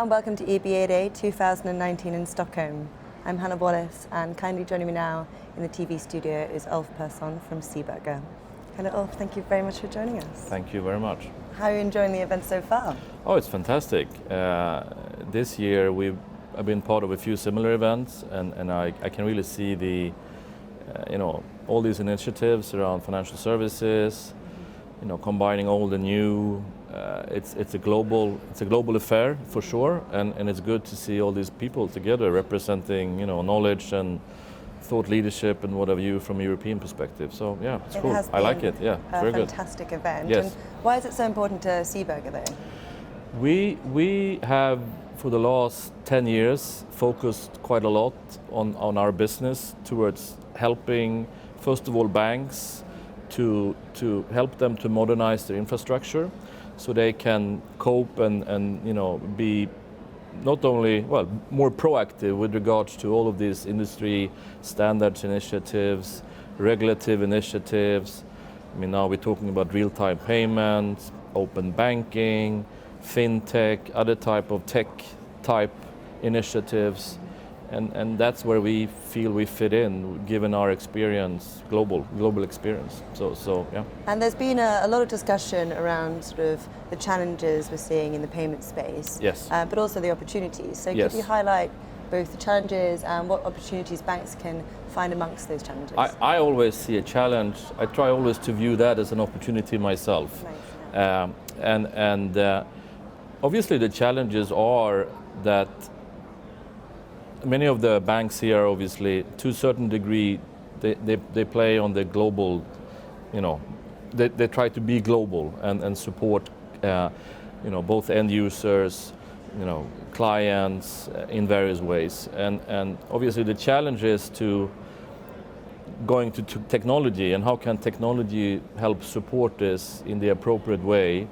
and welcome to EBA Day 2019 in Stockholm. I'm Hannah Wallace, and kindly joining me now in the TV studio is Ulf Persson from SEEBURGER. Hello Ulf, thank you very much for joining us. Thank you very much. How are you enjoying the event so far? Oh, it's fantastic. This year I've been part of a few similar events, and I can really see the, all these initiatives around financial services, combining old and new. It's a global affair for sure, and it's good to see all these people together representing knowledge and thought leadership and what have you from a European perspective. So yeah, it's cool. I like it. Yeah, it's very good. Fantastic event. Yes. And why is it so important to SEEBURGER though? We have for the last 10 years focused quite a lot on our business towards helping, first of all, banks to help them to modernize their infrastructure so they can cope and be not only, more proactive with regards to all of these industry standards initiatives, regulative initiatives. I mean, now we're talking about real-time payments, open banking, fintech, other type of tech-type initiatives. And that's where we feel we fit in, given our experience, global experience. So yeah. And there's been a lot of discussion around sort of the challenges we're seeing in the payment space, yes, but also the opportunities. So yes. Could you highlight both the challenges and what opportunities banks can find amongst those challenges? I always see a challenge. I try always to view that as an opportunity myself. Nice. And obviously the challenges are that many of the banks here, obviously, to a certain degree, they play on the global, they try to be global and support, both end users, clients in various ways. And obviously the challenge is to going to technology, and how can technology help support this in the appropriate way.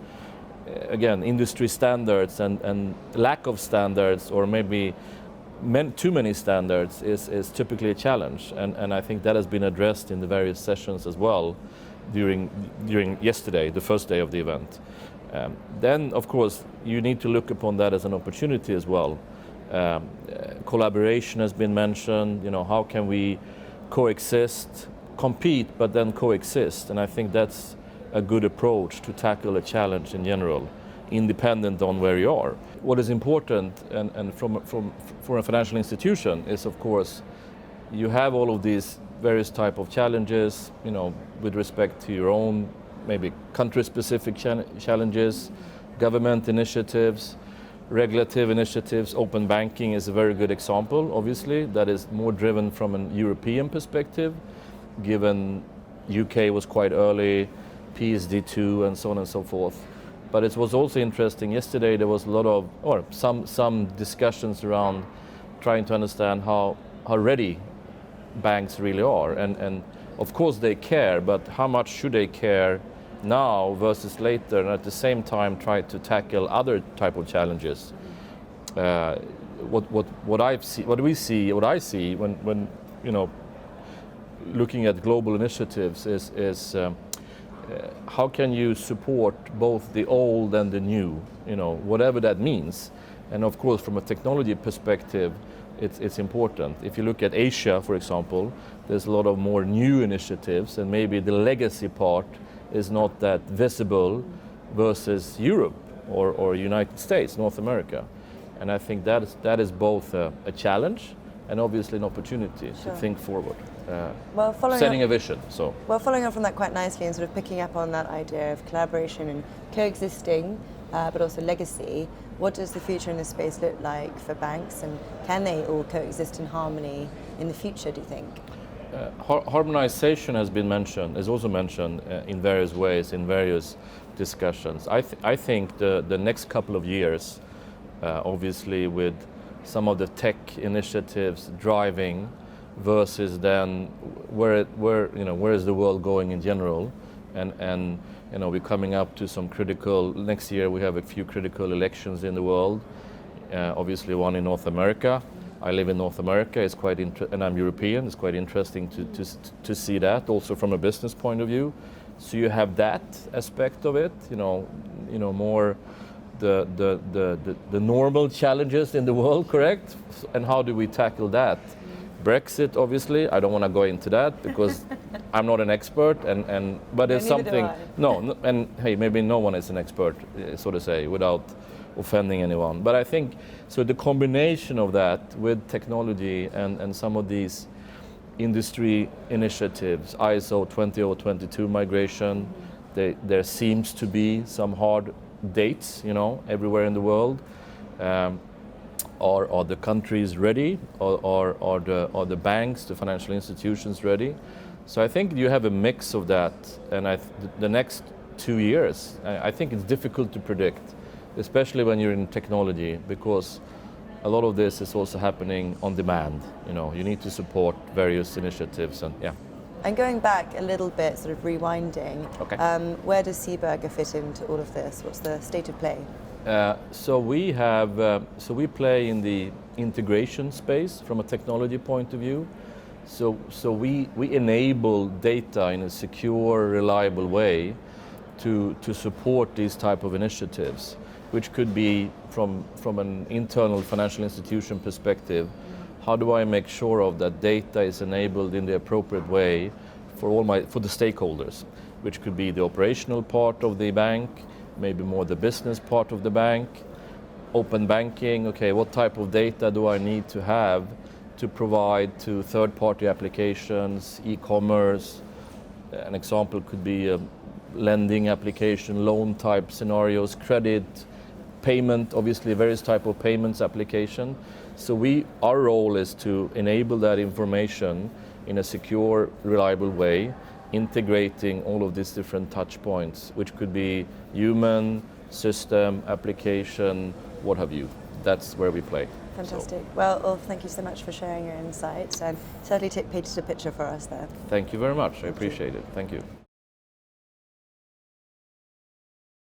Again, industry standards and lack of standards, or maybe too many standards is typically a challenge, and I think that has been addressed in the various sessions as well during yesterday, the first day of the event. Then, of course, you need to look upon that as an opportunity as well. Collaboration has been mentioned. How can we coexist, compete, but then coexist? And I think that's a good approach to tackle a challenge in general, independent on where you are. What is important, and for a financial institution, is of course you have all of these various type of challenges, with respect to your own maybe country-specific challenges, government initiatives, regulative initiatives. Open banking is a very good example, obviously, that is more driven from an European perspective, given UK was quite early, PSD2 and so on and so forth. But it was also interesting, yesterday there was a lot of, or some discussions around trying to understand how ready banks really are. And of course they care, but how much should they care now versus later, and at the same time try to tackle other type of challenges. What I see when looking at global initiatives is how can you support both the old and the new, whatever that means. And of course, from a technology perspective, it's important. If you look at Asia, for example, there's a lot of more new initiatives, and maybe the legacy part is not that visible versus Europe or United States, North America. And I think that is both a challenge and obviously an opportunity to think forward. Setting a vision. Well, following up from that quite nicely and sort of picking up on that idea of collaboration and coexisting, but also legacy, what does the future in this space look like for banks, and can they all coexist in harmony in the future, do you think? Harmonization is also mentioned in various ways, in various discussions. I think the next couple of years, obviously with some of the tech initiatives driving, versus then where is the world going in general, and we're coming up to some critical, next year we have a few critical elections in the world, obviously one in North America. I live in North America, and I'm European. It's quite interesting to see that also from a business point of view. So you have that aspect of it, more the normal challenges in the world, correct? And how do we tackle that? Brexit, obviously, I don't want to go into that because I'm not an expert, but it's something. No, and hey, maybe no one is an expert, so to say, without offending anyone. But I think so. The combination of that with technology and some of these industry initiatives, ISO 20022 migration, there seems to be some hard dates, everywhere in the world. Are the countries ready? Are the banks, the financial institutions ready? So I think you have a mix of that, and the next 2 years, I think it's difficult to predict, especially when you're in technology, because a lot of this is also happening on demand. You need to support various initiatives, and yeah. And going back a little bit, sort of rewinding, Okay. Where does SEEBURGER fit into all of this? What's the state of play? So we play in the integration space from a technology point of view. So we enable data in a secure, reliable way to support these type of initiatives, which could be from an internal financial institution perspective. How do I make sure of that data is enabled in the appropriate way for the stakeholders, which could be the operational part of the bank, maybe more the business part of the bank, open banking. Okay, what type of data do I need to have to provide to third-party applications, e-commerce? An example could be a lending application, loan type scenarios, credit, payment, obviously various type of payments application. So our role is to enable that information in a secure, reliable way, integrating all of these different touch points, which could be human, system, application, what have you. That's where we play. Fantastic. Well, Ulf, thank you so much for sharing your insights, and certainly painted a picture for us there. Thank you very much. I appreciate it. Thank you.